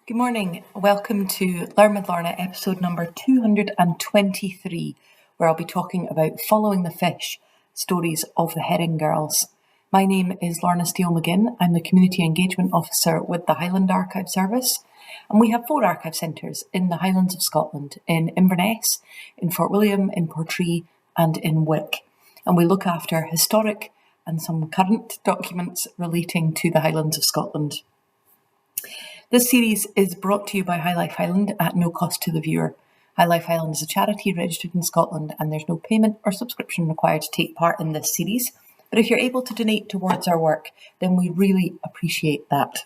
Good morning. Welcome to Learn with Lorna, episode number 223, where I'll be talking about Following the Fish, stories of the herring girls. My name is Lorna Steele-McGinn. I'm the Community Engagement Officer with the Highland Archive Service, and we have 4 archive centres in the Highlands of Scotland, in Inverness, in Fort William, in Portree and in Wick. And we look after historic and some current documents relating to the Highlands of Scotland. This series is brought to you by High Life Highland at no cost to the viewer. High Life Highland is a charity registered in Scotland and there's no payment or subscription required to take part in this series. But if you're able to donate towards our work, then we really appreciate that.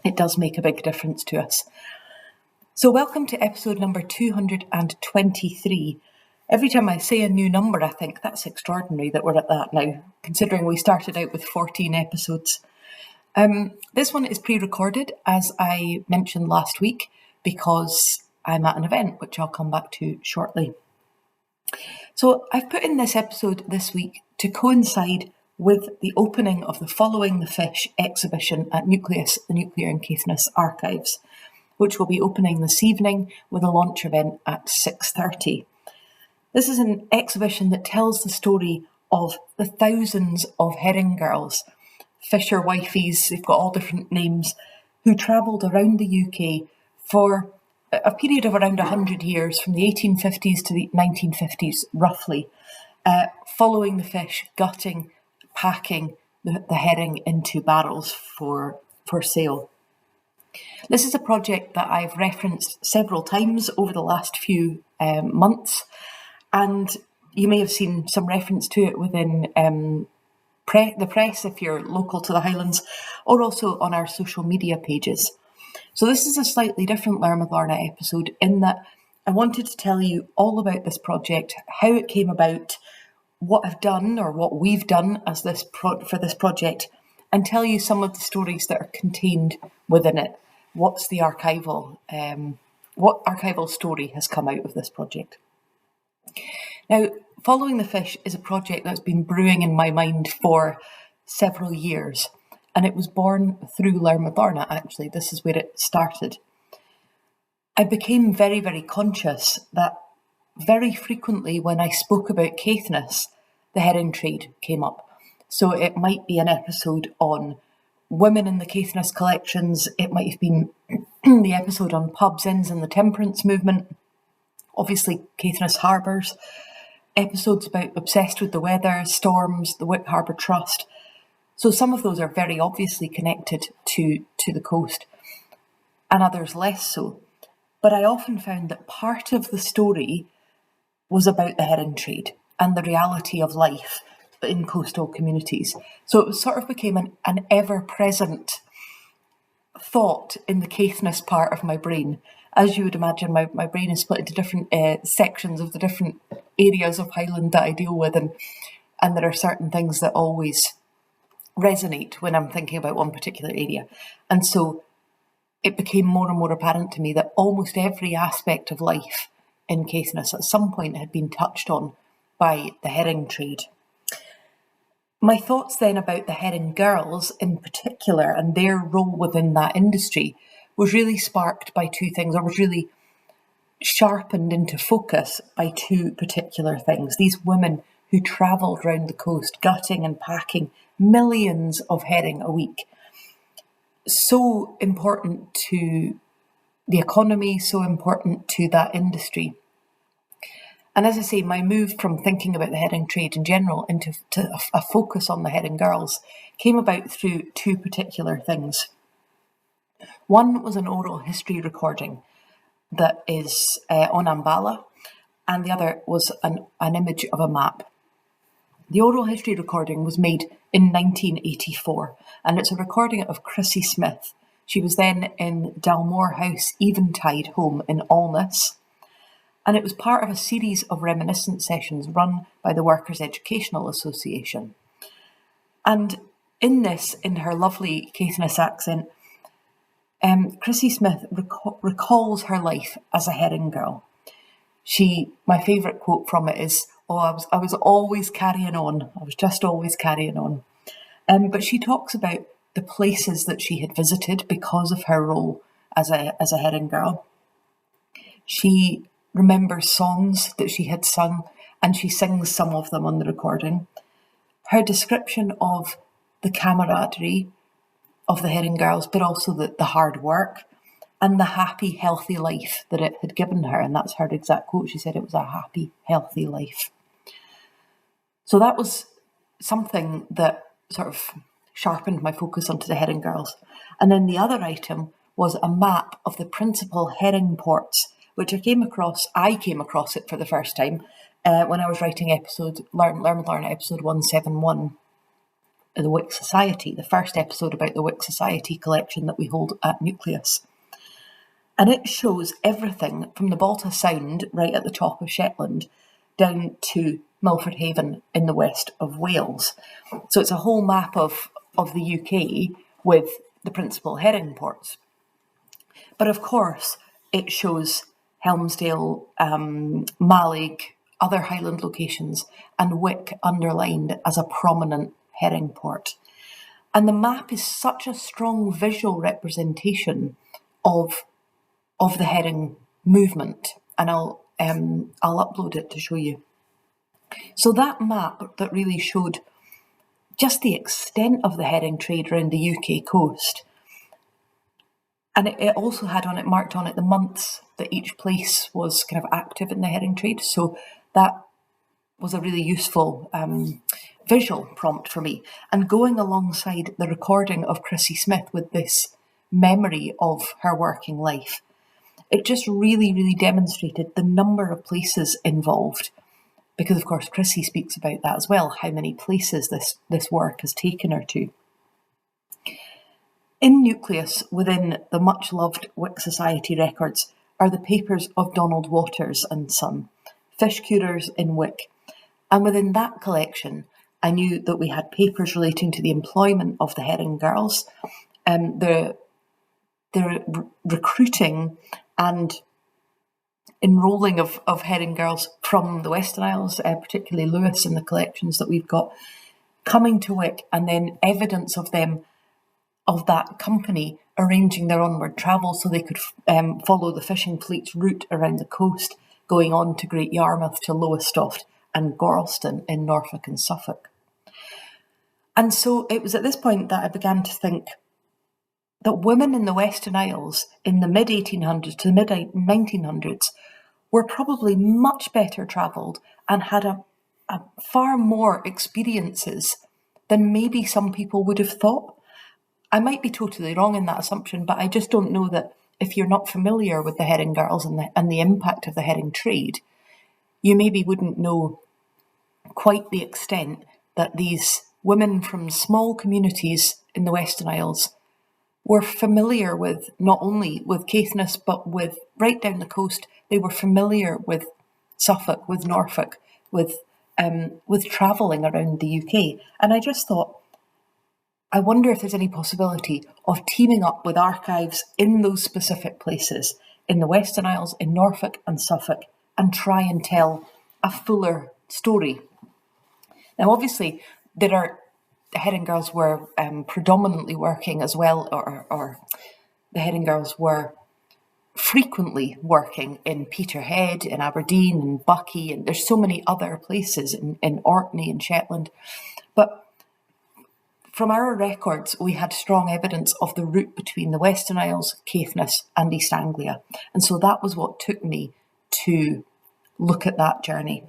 It does make a big difference to us. So welcome to episode number 223. Every time I say a new number, I think that's extraordinary that we're at that now, considering we started out with 14 episodes. This one is pre-recorded, as I mentioned last week, because I'm at an event, which I'll come back to shortly. So I've put in this episode this week to coincide with the opening of the Following the Fish exhibition at Nucleus, the Nuclear and Caithness Archives, which will be opening this evening with a launch event at 6:30. This is an exhibition that tells the story of the thousands of herring girls, fisher wifeys, they've got all different names, who travelled around the UK for a period of around 100 years, from the 1850s to the 1950s, roughly, following the fish, gutting, packing the herring into barrels for sale. This is a project that I've referenced several times over the last few months, and you may have seen some reference to it within the press if you're local to the Highlands, or also on our social media pages. So this is a slightly different Learn with Lorna episode in that I wanted to tell you all about this project, how it came about, what I've done or what we've done as for this project, and tell you some of the stories that are contained within it. What's the what archival story has come out of this project? Now, Following the Fish is a project that's been brewing in my mind for several years, and it was born through Learn with Lorna, actually. This is where it started. I became very, very conscious that very frequently when I spoke about Caithness, the herring trade came up. So it might be an episode on women in the Caithness collections, it might have been the episode on pubs, inns and the temperance movement, obviously Caithness harbours, episodes about Obsessed with the Weather, Storms, the Wick Harbour Trust. So some of those are very obviously connected to the coast, and others less so. But I often found that part of the story was about the herring trade and the reality of life in coastal communities. So it sort of became an ever-present thought in the Caithness part of my brain. As you would imagine, my brain is split into different sections of the different areas of Highland that I deal with, and there are certain things that always resonate when I'm thinking about one particular area. And so it became more and more apparent to me that almost every aspect of life in Caithness at some point had been touched on by the herring trade. My thoughts then about the herring girls in particular and their role within that industry was really sparked by two things, or was really sharpened into focus by two particular things. These women who travelled round the coast, gutting and packing millions of herring a week. So important to the economy, so important to that industry. And as I say, my move from thinking about the herring trade in general into a focus on the herring girls came about through two particular things. One was an oral history recording that is on Ambala, and the other was an image of a map. The oral history recording was made in 1984, and it's a recording of Chrissy Smith. She was then in Dalmore House Eventide home in Alness, and it was part of a series of reminiscence sessions run by the Workers' Educational Association. And in this, in her lovely Caithness accent, Chrissy Smith recalls her life as a herring girl. My favourite quote from it is, I was always carrying on. I was just always carrying on. But she talks about the places that she had visited because of her role as a herring girl. She remembers songs that she had sung, and she sings some of them on the recording. Her description of the camaraderie of the herring girls, but also the hard work and the happy, healthy life that it had given her. And that's her exact quote. She said it was a happy, healthy life. So that was something that sort of sharpened my focus onto the herring girls. And then the other item was a map of the principal herring ports, which I came across it for the first time when I was writing Learn with Lorna episode 171, the Wick Society, the first episode about the Wick Society collection that we hold at Nucleus. And it shows everything from the Balta Sound, right at the top of Shetland, down to Milford Haven in the west of Wales. So it's a whole map of the UK with the principal herring ports. But of course, it shows Helmsdale, Mallaig, other Highland locations, and Wick underlined as a prominent herring port. And the map is such a strong visual representation of the herring movement, and I'll upload it to show you. So that map that really showed just the extent of the herring trade around the UK coast, and it also had marked on it the months that each place was kind of active in the herring trade. So that was a really useful visual prompt for me. And going alongside the recording of Chrissy Smith with this memory of her working life, it just really, really demonstrated the number of places involved. Because, of course, Chrissy speaks about that as well, how many places this work has taken her to. In Nucleus, within the much-loved Wick Society records, are the papers of Donald Waters and Son, fish curers in Wick. And within that collection, I knew that we had papers relating to the employment of the herring girls, the recruiting and enrolling of herring girls from the Western Isles, particularly Lewis in the collections that we've got, coming to Wick, and then evidence of them, of that company arranging their onward travel so they could follow the fishing fleet's route around the coast, going on to Great Yarmouth, to Lowestoft and Gorleston in Norfolk and Suffolk. And so it was at this point that I began to think that women in the Western Isles in the mid-1800s to the mid-1900s were probably much better travelled and had a far more experiences than maybe some people would have thought. I might be totally wrong in that assumption, but I just don't know that if you're not familiar with the herring girls and the impact of the herring trade, you maybe wouldn't know quite the extent that these women from small communities in the Western Isles were familiar with, not only with Caithness, but with right down the coast. They were familiar with Suffolk, with Norfolk, with travelling around the UK. And I just thought, I wonder if there's any possibility of teaming up with archives in those specific places, in the Western Isles, in Norfolk and Suffolk, and try and tell a fuller story. Now, obviously, the herring girls were predominantly working as well, or the herring girls were frequently working in Peterhead, in Aberdeen, in Buckie, and there's so many other places in Orkney and Shetland. But from our records, we had strong evidence of the route between the Western Isles, Caithness, and East Anglia. And so that was what took me to look at that journey.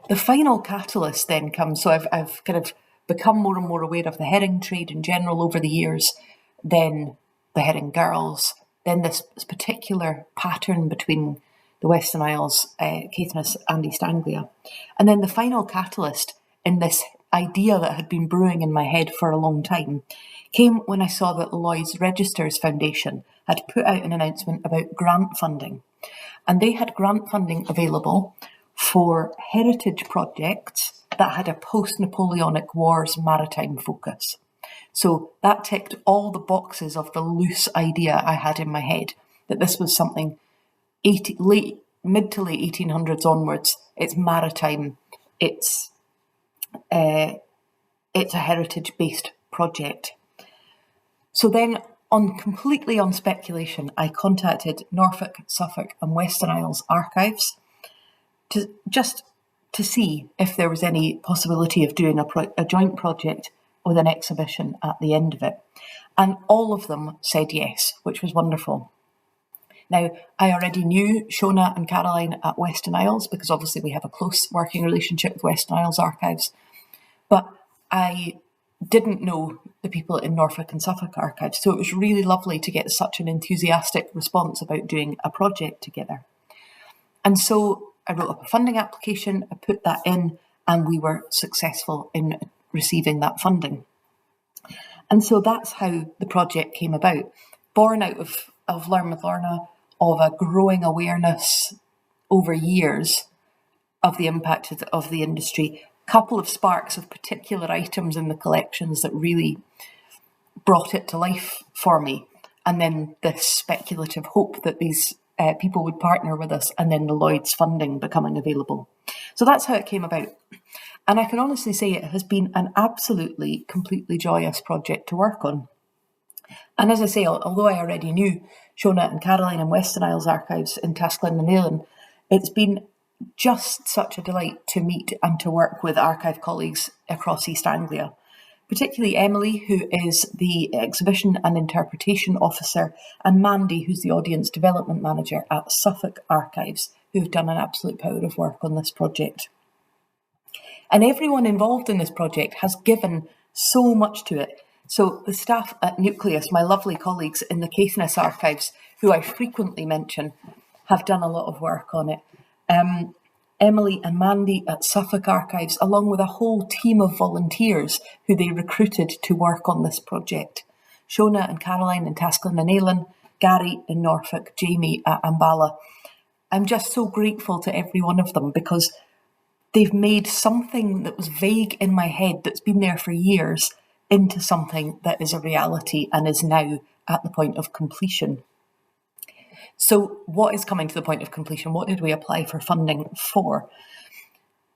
The final catalyst then comes, so I've kind of become more and more aware of the herring trade in general over the years, then the herring girls, then this particular pattern between the Western Isles, Caithness and East Anglia. And then the final catalyst in this idea that had been brewing in my head for a long time came when I saw that Lloyd's Registers Foundation had put out an announcement about grant funding. And they had grant funding available for heritage projects that had a post-Napoleonic Wars maritime focus. So that ticked all the boxes of the loose idea I had in my head, that this was something mid to late 1800s onwards. It's maritime, it's a heritage-based project. So then completely on speculation, I contacted Norfolk, Suffolk and Western Isles Archives to see if there was any possibility of doing a joint project with an exhibition at the end of it. And all of them said yes, which was wonderful. Now, I already knew Shona and Caroline at Western Isles because obviously we have a close working relationship with Western Isles Archives, but I didn't know the people in Norfolk and Suffolk Archives, so it was really lovely to get such an enthusiastic response about doing a project together. And so I wrote up a funding application, I put that in, and we were successful in receiving that funding. And so that's how the project came about, born out of Learn with Lorna, of a growing awareness over years of the impact of the industry, couple of sparks of particular items in the collections that really brought it to life for me, and then this speculative hope that these people would partner with us, and then the Lloyd's funding becoming available. So that's how it came about. And I can honestly say it has been an absolutely, completely joyous project to work on. And as I say, although I already knew Shona and Caroline in Western Isles Archives in Tasclin and Nayland, it's been just such a delight to meet and to work with archive colleagues across East Anglia, particularly Emily, who is the Exhibition and Interpretation Officer, and Mandy, who's the Audience Development Manager at Suffolk Archives, who've done an absolute power of work on this project. And everyone involved in this project has given so much to it. So the staff at Nucleus, my lovely colleagues in the Caithness Archives, who I frequently mention, have done a lot of work on it. Emily and Mandy at Suffolk Archives, along with a whole team of volunteers who they recruited to work on this project. Shona and Caroline in Tasclin and Nayland, Gary in Norfolk, Jamie at Ambala. I'm just so grateful to every one of them because they've made something that was vague in my head that's been there for years into something that is a reality and is now at the point of completion. So what is coming to the point of completion? What did we apply for funding for?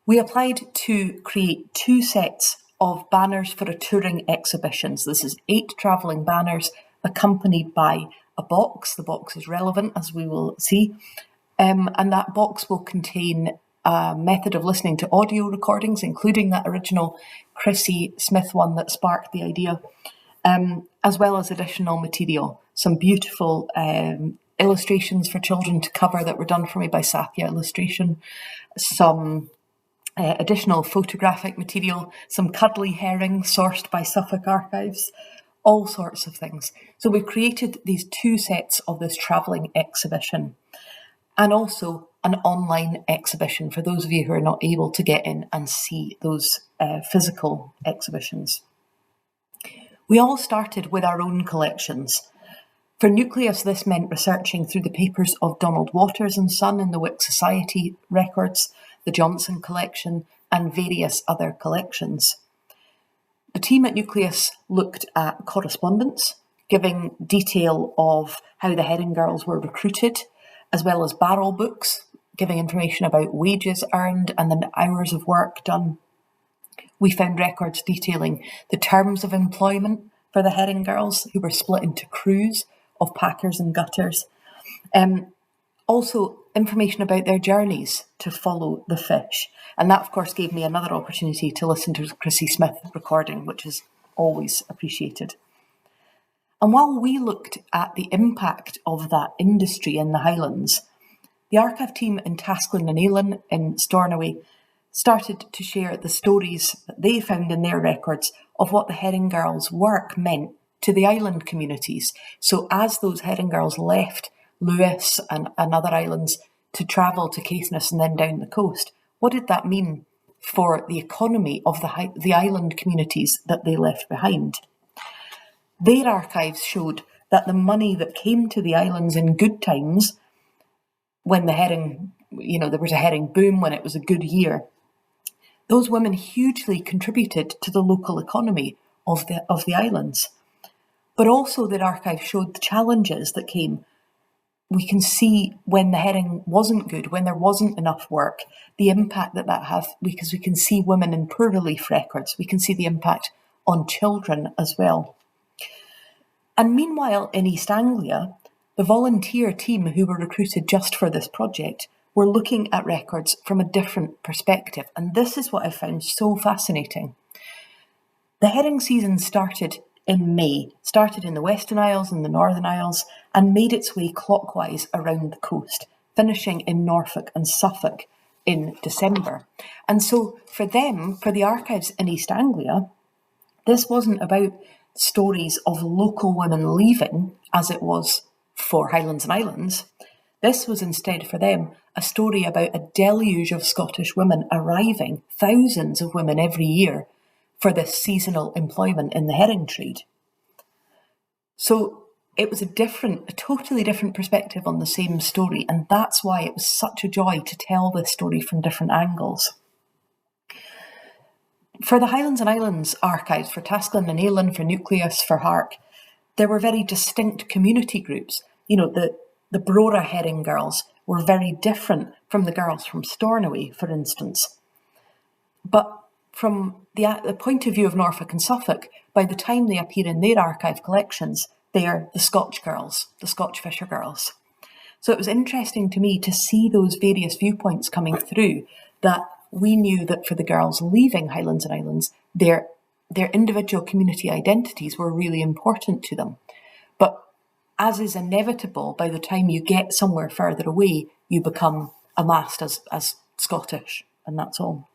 We applied to create 2 sets of banners for a touring exhibition. So this is 8 travelling banners accompanied by a box. The box is relevant, as we will see. And that box will contain a method of listening to audio recordings, including that original Chrissy Smith one that sparked the idea, as well as additional material, some beautiful illustrations for children to cover that were done for me by Sathya Illustration, some additional photographic material, some cuddly herring sourced by Suffolk Archives, all sorts of things. So we've created these 2 sets of this travelling exhibition, and also an online exhibition for those of you who are not able to get in and see those physical exhibitions. We all started with our own collections. For Nucleus, this meant researching through the papers of Donald Waters and Son in the Wick Society records, the Johnson collection, and various other collections. The team at Nucleus looked at correspondence, giving detail of how the Herring Girls were recruited, as well as barrel books, giving information about wages earned and the hours of work done. We found records detailing the terms of employment for the Herring Girls, who were split into crews of packers and gutters. Also, information about their journeys to follow the fish. And that, of course, gave me another opportunity to listen to Chrissy Smith recording, which is always appreciated. And while we looked at the impact of that industry in the Highlands, the archive team in Tasclin and Nayland in Stornoway started to share the stories that they found in their records of what the Herring Girls' work meant to the island communities. So as those Herring Girls left Lewis and other islands to travel to Caithness and then down the coast, what did that mean for the economy of the island communities that they left behind? Their archives showed that the money that came to the islands in good times, when the herring, there was a herring boom, when it was a good year, those women hugely contributed to the local economy of the islands. But also their archive showed the challenges that came. We can see when the herring wasn't good, when there wasn't enough work, the impact that had, because we can see women in poor relief records. We can see the impact on children as well. And meanwhile, in East Anglia, the volunteer team who were recruited just for this project were looking at records from a different perspective. And this is what I found so fascinating. The herring season started in May, started in the Western Isles and the Northern Isles, and made its way clockwise around the coast, finishing in Norfolk and Suffolk in December. And so for them, for the archives in East Anglia, this wasn't about stories of local women leaving, as it was for Highlands and Islands. This was instead for them a story about a deluge of Scottish women arriving, thousands of women every year, for this seasonal employment in the herring trade. So it was a totally different perspective on the same story, and that's why it was such a joy to tell this story from different angles. For the Highlands and Islands archives, for Tasclan and Eilean, for Nucleus, for Hark, there were very distinct community groups. You know, the Brora herring girls were very different from the girls from Stornoway, for instance. But from the point of view of Norfolk and Suffolk, by the time they appear in their archive collections, they are the Scotch girls, the Scotch fisher girls. So it was interesting to me to see those various viewpoints coming through, that we knew that for the girls leaving Highlands and Islands, their individual community identities were really important to them. But as is inevitable, by the time you get somewhere further away, you become amassed as Scottish, and that's all.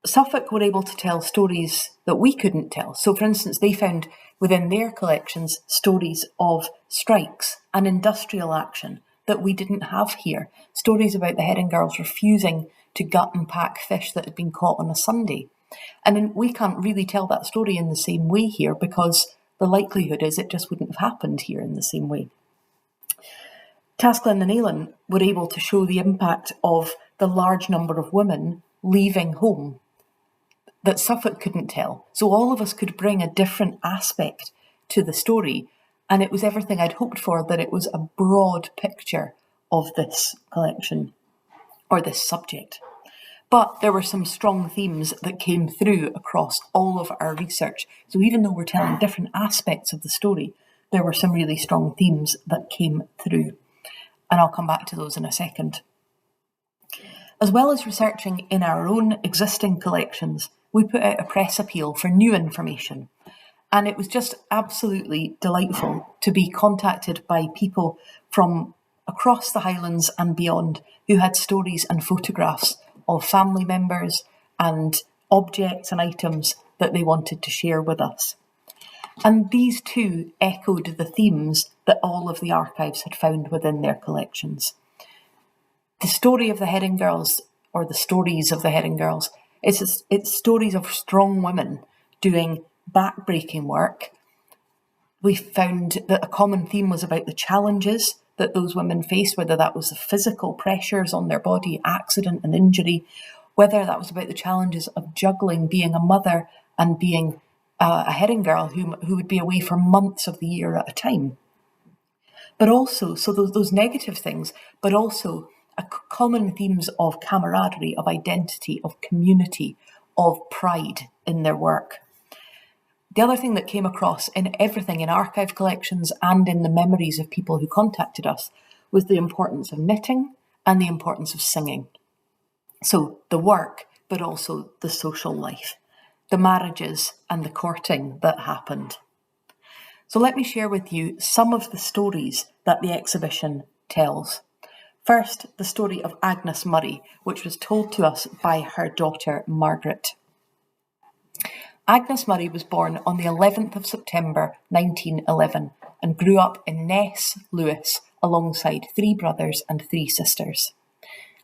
Suffolk were able to tell stories that we couldn't tell. So, for instance, they found within their collections stories of strikes and industrial action that we didn't have here. Stories about the herring girls refusing to gut and pack fish that had been caught on a Sunday. And we can't really tell that story in the same way here, because the likelihood is it just wouldn't have happened here in the same way. Tasclan and Eilean were able to show the impact of the large number of women leaving home that Suffolk couldn't tell. So all of us could bring a different aspect to the story, and it was everything I'd hoped for, that it was a broad picture of this collection, or this subject. But there were some strong themes that came through across all of our research. So even though we're telling different aspects of the story, there were some really strong themes that came through. And I'll come back to those in a second. As well as researching in our own existing collections, we put out a press appeal for new information. And it was just absolutely delightful to be contacted by people from across the Highlands and beyond who had stories and photographs of family members and objects and items that they wanted to share with us. And these too echoed the themes that all of the archives had found within their collections. The story of the herring girls, or the stories of the herring girls, it's stories of strong women doing back-breaking work. We found that a common theme was about the challenges that those women faced, whether that was the physical pressures on their body, accident and injury, whether that was about the challenges of juggling being a mother and being a herring girl who would be away for months of the year at a time. But also, so those negative things, but also common themes of camaraderie, of identity, of community, of pride in their work. The other thing that came across in everything, in archive collections and in the memories of people who contacted us, was the importance of knitting and the importance of singing. So the work, but also the social life, the marriages and the courting that happened. So let me share with you some of the stories that the exhibition tells. First, the story of Agnes Murray, which was told to us by her daughter, Margaret. Agnes Murray was born on the 11th of September 1911 and grew up in Ness, Lewis, alongside 3 brothers and 3 sisters.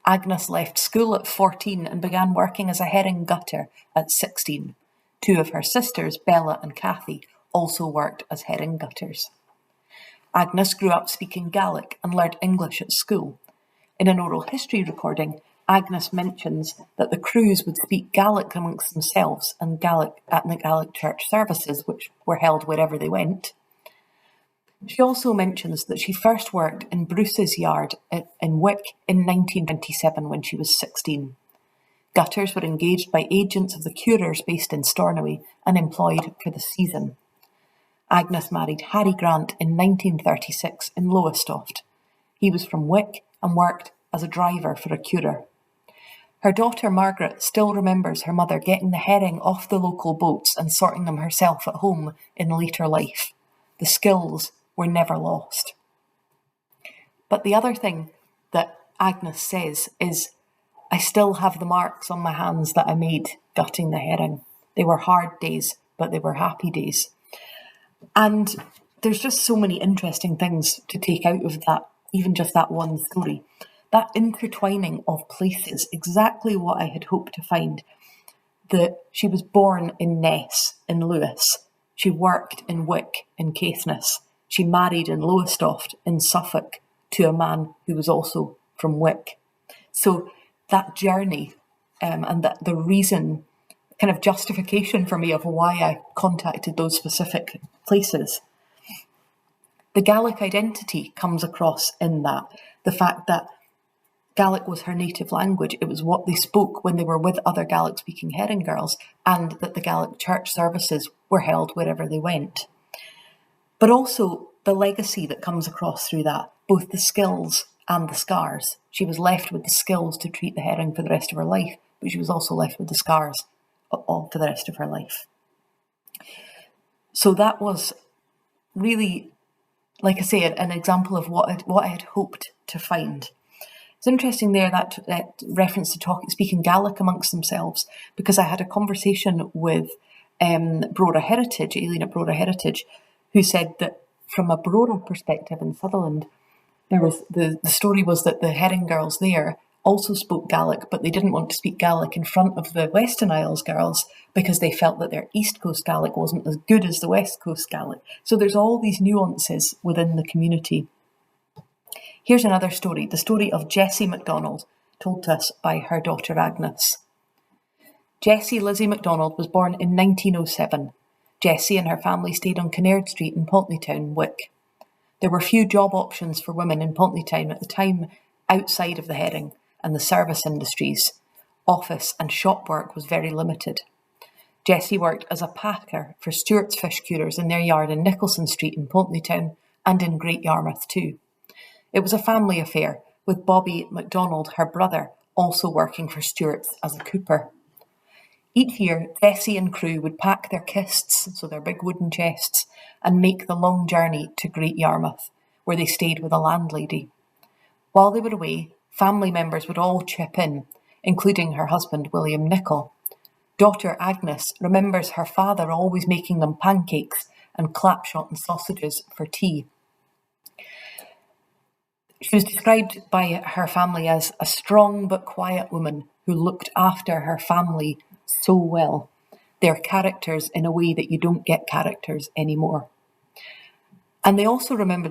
Agnes left school at 14 and began working as a herring gutter at 16. 2 of her sisters, Bella and Cathy, also worked as herring gutters. Agnes grew up speaking Gaelic and learnt English at school. In an oral history recording, Agnes mentions that the crews would speak Gaelic amongst themselves and Gaelic at the Gaelic church services, which were held wherever they went. She also mentions that she first worked in Bruce's yard in Wick in 1927 when she was 16. Gutters were engaged by agents of the curers based in Stornoway and employed for the season. Agnes married Harry Grant in 1936 in Lowestoft. He was from Wick and worked as a driver for a curer. Her daughter Margaret still remembers her mother getting the herring off the local boats and sorting them herself at home in later life. The skills were never lost. But the other thing that Agnes says is, I still have the marks on my hands that I made gutting the herring. They were hard days, but they were happy days. And there's just so many interesting things to take out of that, even just that one story. That intertwining of places, exactly what I had hoped to find. That she was born in Ness, in Lewis. She worked in Wick, in Caithness. She married in Lowestoft, in Suffolk, to a man who was also from Wick. So that journey and that the reason, kind of justification for me of why I contacted those specific places. The Gaelic identity comes across in that. The fact that Gaelic was her native language. It was what they spoke when they were with other Gaelic-speaking herring girls, and that the Gaelic church services were held wherever they went. But also the legacy that comes across through that, both the skills and the scars. She was left with the skills to treat the herring for the rest of her life, but she was also left with the scars for the rest of her life. So that was really, like I say, an example of what I had hoped to find. It's interesting there that reference to speaking Gaelic amongst themselves, because I had a conversation with Brora Heritage, Aileen at Brora Heritage, who said that from a Brora perspective in Sutherland, there was the story was that the herring girls there also spoke Gaelic, but they didn't want to speak Gaelic in front of the Western Isles girls because they felt that their East Coast Gaelic wasn't as good as the West Coast Gaelic. So there's all these nuances within the community. Here's another story, the story of Jessie MacDonald, told to us by her daughter Agnes. Jessie Lizzie MacDonald was born in 1907. Jessie and her family stayed on Kinnaird Street in Pontleytown, Wick. There were few job options for women in Pontleytown at the time outside of the herring and the service industries. Office and shop work was very limited. Jessie worked as a packer for Stewart's fish curers in their yard in Nicholson Street in Pontleytown and in Great Yarmouth too. It was a family affair, with Bobby MacDonald, her brother, also working for Stewart's as a cooper. Each year, Jessie and crew would pack their kists, so their big wooden chests, and make the long journey to Great Yarmouth, where they stayed with a landlady. While they were away, family members would all chip in, including her husband, William Nichol. Daughter Agnes remembers her father always making them pancakes and clapshot and sausages for tea. She was described by her family as a strong but quiet woman who looked after her family so well. They're characters in a way that you don't get characters anymore. And the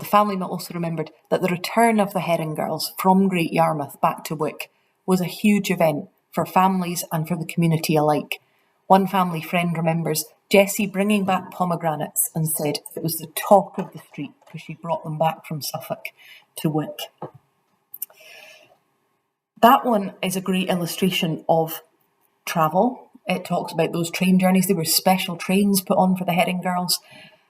family also remembered that the return of the herring girls from Great Yarmouth back to Wick was a huge event for families and for the community alike. One family friend remembers Jessie bringing back pomegranates and said it was the talk of the street because she brought them back from Suffolk to Wick. That one is a great illustration of travel. It talks about those train journeys. There were special trains put on for the herring girls.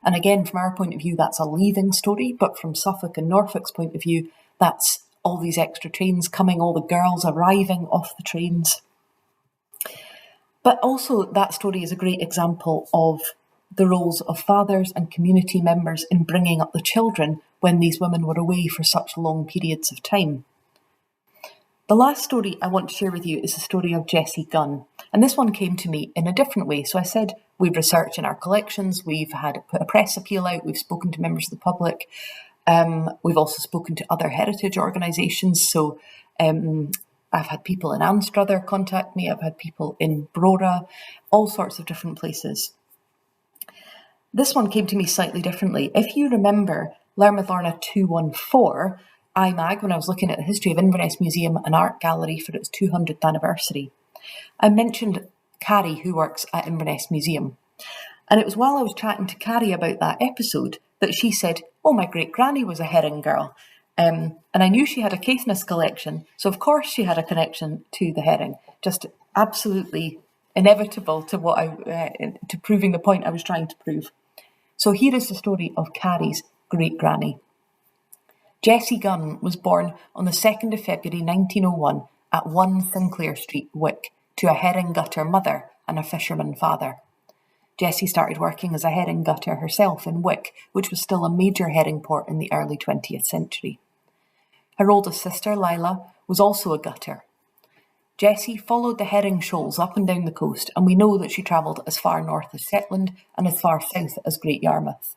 And again, from our point of view, that's a leaving story. But from Suffolk and Norfolk's point of view, that's all these extra trains coming, all the girls arriving off the trains. But also that story is a great example of the roles of fathers and community members in bringing up the children when these women were away for such long periods of time. The last story I want to share with you is the story of Jessie Gunn. And this one came to me in a different way. So I said we've researched in our collections, we've put a press appeal out, we've spoken to members of the public, we've also spoken to other heritage organisations. So I've had people in Anstruther contact me, I've had people in Brora, all sorts of different places. This one came to me slightly differently. If you remember Lorna 214, IMAG, when I was looking at the history of Inverness Museum and Art Gallery for its 200th anniversary, I mentioned Carrie, who works at Inverness Museum. And it was while I was chatting to Carrie about that episode that she said, oh, my great-granny was a herring girl. And I knew she had a Caithness collection, so of course she had a connection to the herring. Just absolutely inevitable to to proving the point I was trying to prove. So here is the story of Carrie's great-granny. Jessie Gunn was born on the 2nd of February 1901 at 1 Sinclair Street, Wick, to a herring gutter mother and a fisherman father. Jessie started working as a herring gutter herself in Wick, which was still a major herring port in the early 20th century. Her oldest sister, Lila, was also a gutter. Jessie followed the herring shoals up and down the coast, and we know that she travelled as far north as Shetland and as far south as Great Yarmouth.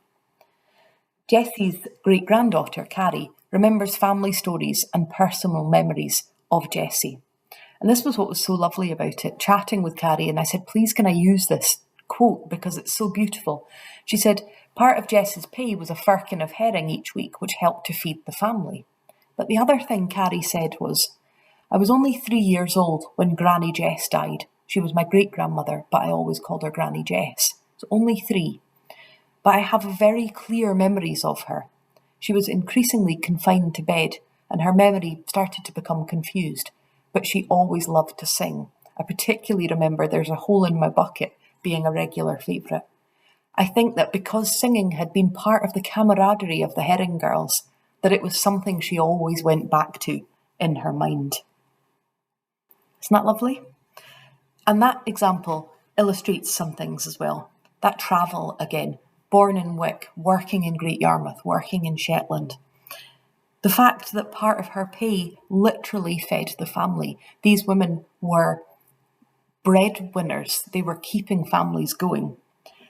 Jessie's great-granddaughter, Carrie, remembers family stories and personal memories of Jessie. And this was what was so lovely about it, chatting with Carrie, and I said, please can I use this quote because it's so beautiful. She said, part of Jess's pay was a firkin of herring each week, which helped to feed the family. But the other thing Carrie said was, I was only 3 years old when Granny Jess died. She was my great-grandmother, but I always called her Granny Jess. So only 3. But I have very clear memories of her. She was increasingly confined to bed, and her memory started to become confused. But she always loved to sing. I particularly remember There's a Hole in My Bucket being a regular favourite. I think that because singing had been part of the camaraderie of the herring girls, that it was something she always went back to in her mind. Isn't that lovely? And that example illustrates some things as well. That travel again, born in Wick, working in Great Yarmouth, working in Shetland. The fact that part of her pay literally fed the family. These women were breadwinners. They were keeping families going.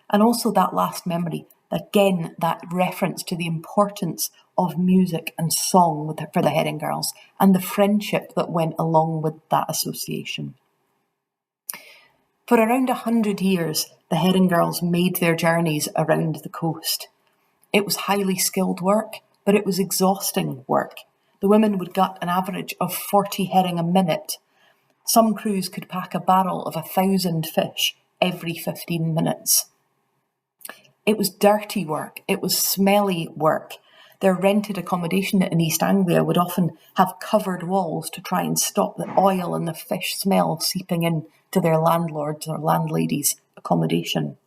And also that last memory, again, that reference to the importance of music and song for the herring girls and the friendship that went along with that association. For around 100 years, the herring girls made their journeys around the coast. It was highly skilled work, but it was exhausting work. The women would gut an average of 40 herring a minute. Some crews could pack a barrel of 1,000 fish every 15 minutes. It was dirty work. It was smelly work. Their rented accommodation in East Anglia would often have covered walls to try and stop the oil and the fish smell seeping in to their landlords' or landladies' accommodation.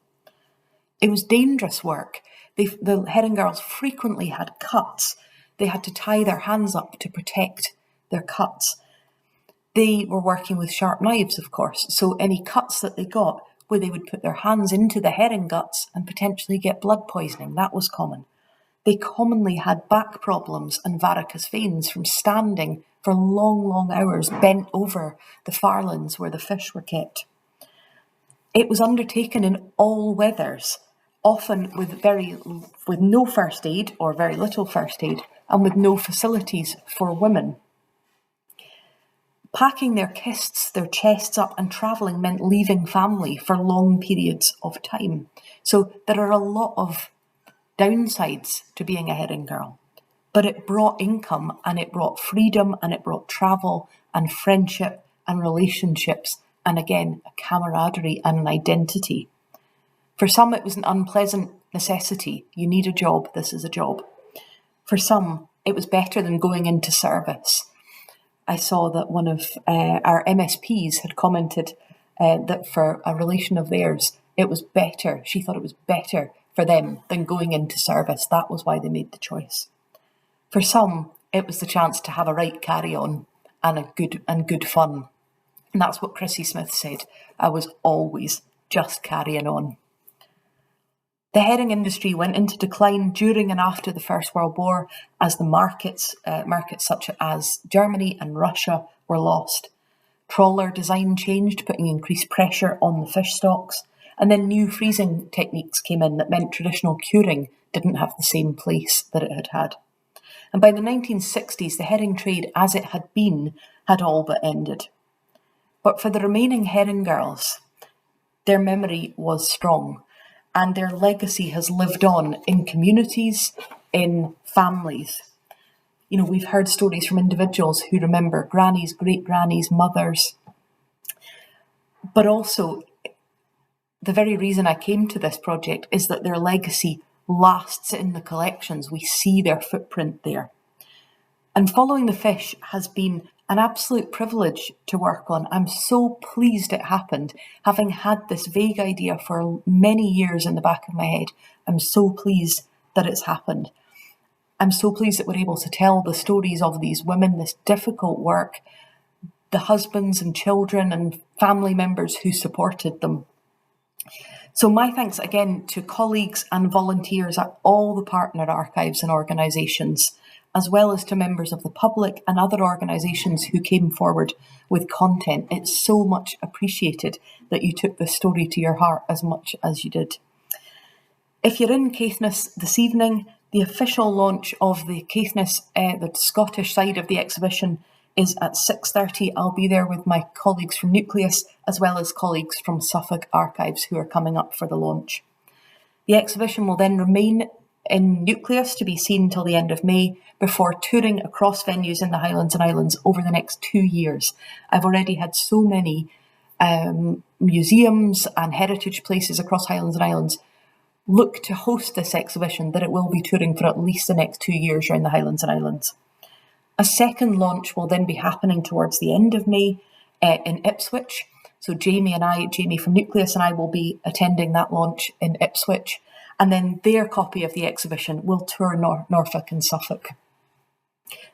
It was dangerous work. The herring girls frequently had cuts. They had to tie their hands up to protect their cuts. They were working with sharp knives, of course, so any cuts that they got, where they would put their hands into the herring guts and potentially get blood poisoning, that was common. They commonly had back problems and varicose veins from standing for long, long hours bent over the farlands where the fish were kept. It was undertaken in all weathers, often with no first aid or very little first aid, and with no facilities for women. Packing their kists, their chests up and travelling meant leaving family for long periods of time. So there are a lot of downsides to being a herring girl, but it brought income and it brought freedom and it brought travel and friendship and relationships and again, a camaraderie and an identity. For some, it was an unpleasant necessity. You need a job, this is a job. For some, it was better than going into service. I saw that one of our MSPs had commented that for a relation of theirs, it was better. She thought it was better for them than going into service. That was why they made the choice. For some, it was the chance to have a right carry-on and good fun. And that's what Chrissy Smith said. I was always just carrying on. The herring industry went into decline during and after the First World War as the markets such as Germany and Russia were lost. Trawler design changed, putting increased pressure on the fish stocks, and then new freezing techniques came in that meant traditional curing didn't have the same place that it had had. And by the 1960s, the herring trade as it had been had all but ended. But for the remaining herring girls, their memory was strong. And their legacy has lived on in communities, in families. You know, we've heard stories from individuals who remember grannies, great-grannies, mothers. But also, the very reason I came to this project is that their legacy lasts in the collections. We see their footprint there. And following the fish has been an absolute privilege to work on. I'm so pleased it happened. Having had this vague idea for many years in the back of my head, I'm so pleased that it's happened. I'm so pleased that we're able to tell the stories of these women, this difficult work, the husbands and children and family members who supported them. So my thanks again to colleagues and volunteers at all the partner archives and organisations, as well as to members of the public and other organisations who came forward with content. It's so much appreciated that you took this story to your heart as much as you did. If you're in Caithness this evening, the official launch of the Caithness, the Scottish side of the exhibition, is at 6:30. I'll be there with my colleagues from Nucleus, as well as colleagues from Suffolk Archives who are coming up for the launch. The exhibition will then remain in Nucleus to be seen till the end of May, before touring across venues in the Highlands and Islands over the next 2 years. I've already had so many museums and heritage places across Highlands and Islands look to host this exhibition that it will be touring for at least the next 2 years around the Highlands and Islands. A second launch will then be happening towards the end of May in Ipswich. So Jamie from Nucleus and I will be attending that launch in Ipswich, and then their copy of the exhibition will tour Norfolk and Suffolk.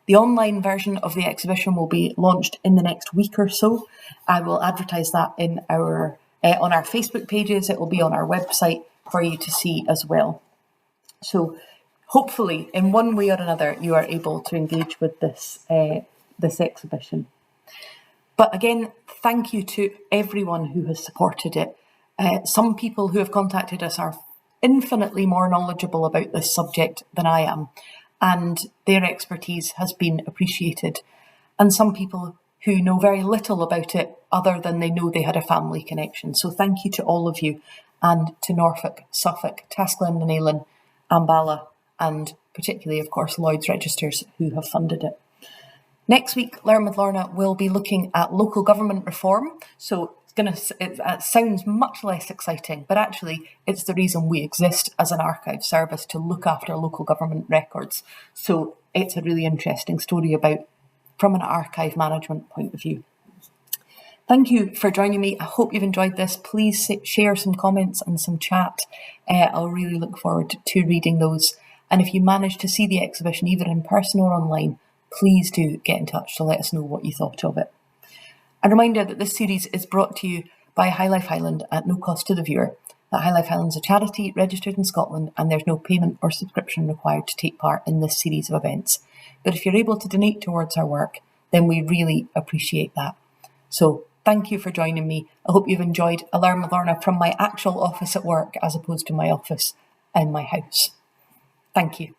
The online version of the exhibition will be launched in the next week or so. I will advertise that in our on our Facebook pages. It will be on our website for you to see as well. So hopefully, in one way or another, you are able to engage with this exhibition. But again, thank you to everyone who has supported it. Some people who have contacted us are infinitely more knowledgeable about this subject than I am, and their expertise has been appreciated. And some people who know very little about it other than they know they had a family connection. So thank you to all of you, and to Norfolk, Suffolk, Tasclen and Ailinn, Ambala, and particularly, of course, Lloyd's Registers who have funded it. Next week, Learn with Lorna will be looking at local government reform. So it sounds much less exciting, but actually it's the reason we exist as an archive service, to look after local government records. So it's a really interesting story from an archive management point of view. Thank you for joining me. I hope you've enjoyed this. Please share some comments and some chat. I'll really look forward to reading those. And if you manage to see the exhibition, either in person or online, please do get in touch to let us know what you thought of it. A reminder that this series is brought to you by High Life Highland at no cost to the viewer. That High Life Highland is a charity registered in Scotland, and there's no payment or subscription required to take part in this series of events. But if you're able to donate towards our work, then we really appreciate that. So thank you for joining me. I hope you've enjoyed a Learn with Lorna from my actual office at work, as opposed to my office in my house. Thank you.